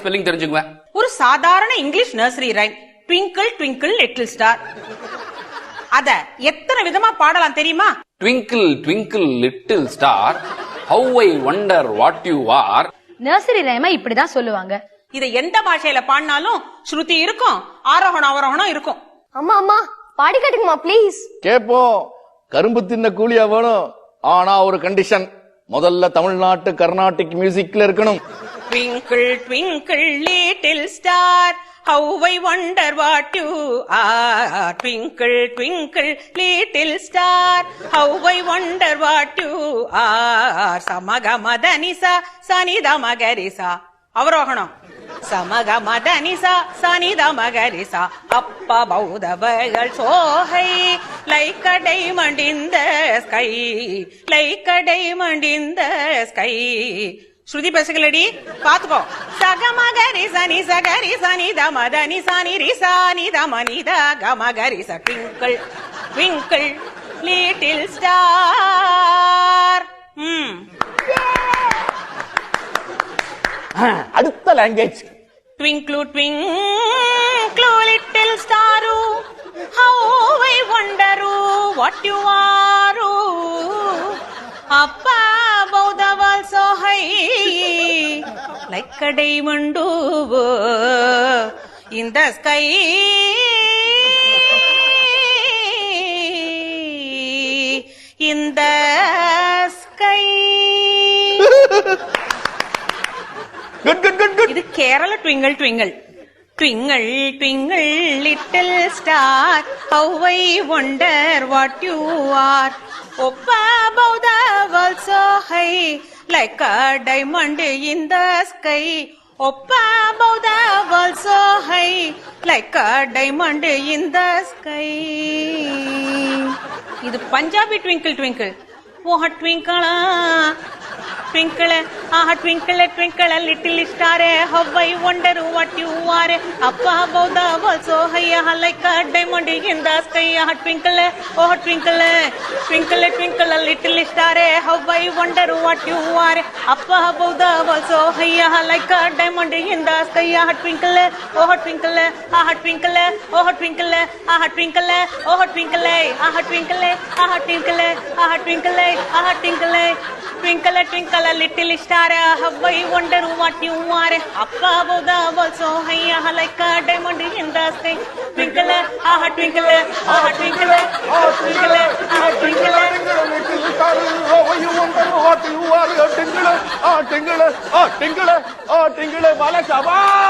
Spelling தெரிஞ்சுக்குவேன். ஒரு சாதாரண English nursery rhyme twinkle twinkle little star. அத எத்தனை விதமா பாடலாம் தெரியுமா? Twinkle twinkle little star, how I wonder what you are. Nursery ரைமா இப்படிதான் சொல்லுவாங்க. இத எந்த பாஷையில பாடினாலும் ஸ்ருதி இருக்கும், ஆரோகணம் அவரோகணம் இருக்கும். அம்மா அம்மா பாடி காட்டுங்கம்மா ப்ளீஸ். கேப்போம். கரும்பு தின்ன கூலியா வேணும். ஆனா ஒரு கண்டிஷன், முதல்ல தமிழ்நாட்டு கர்நாடிக் மியூசிக்ல இருக்கணும். Twinkle twinkle little star, how I wonder what you are. Twinkle twinkle little star, how I wonder what you are. Samaga madanisa sanida magarisa. அவரோகணம். சமக மதனிசா சனித மகரிசா. அப்பா பௌதவர்கள் சோகை like a diamond in the sky, like a diamond in the sky. ஸ்ருதி பேசுகளடி பாத்துக்கோ. சகமகரி சனி சகரி சனி தமதனி சனி ரிசானி தமனித கமகரி ச. Twinkle twinkle little star. அடுத்த language. Twinkle twinkle little star, how I wonder what you are. Up above the world so high, like a diamond in the sky. In the sky. Good, good, good, good. இது Kerala twinkle twinkle. Twinkle twinkle little star, how I wonder what you are. Up above the world so high, like a diamond in the sky. Up above the world so high, like a diamond in the sky. இது Punjabi twinkle twinkle. ஓஹ ட்விங்கிளா twinkle, twinkle, twinkle, little star, how I wonder what you are. Up above the world so high, like a diamond in the sky. Twinkle, twinkle, twinkle, twinkle, little star, how I wonder what you are. Up above the world so high, like a diamond in the sky. Twinkle, twinkle, twinkle, twinkle, twinkle, twinkle, twinkle, twinkle, twinkle, twinkle, twinkle, little star, how I wonder what you are. Up above the world so high, like a diamond in the sky. Twinkle, twinkle, twinkle, twinkle, twinkle, little star, how you wonder what you are. Tingle, tingle, tingle, tingle, bala shabaash.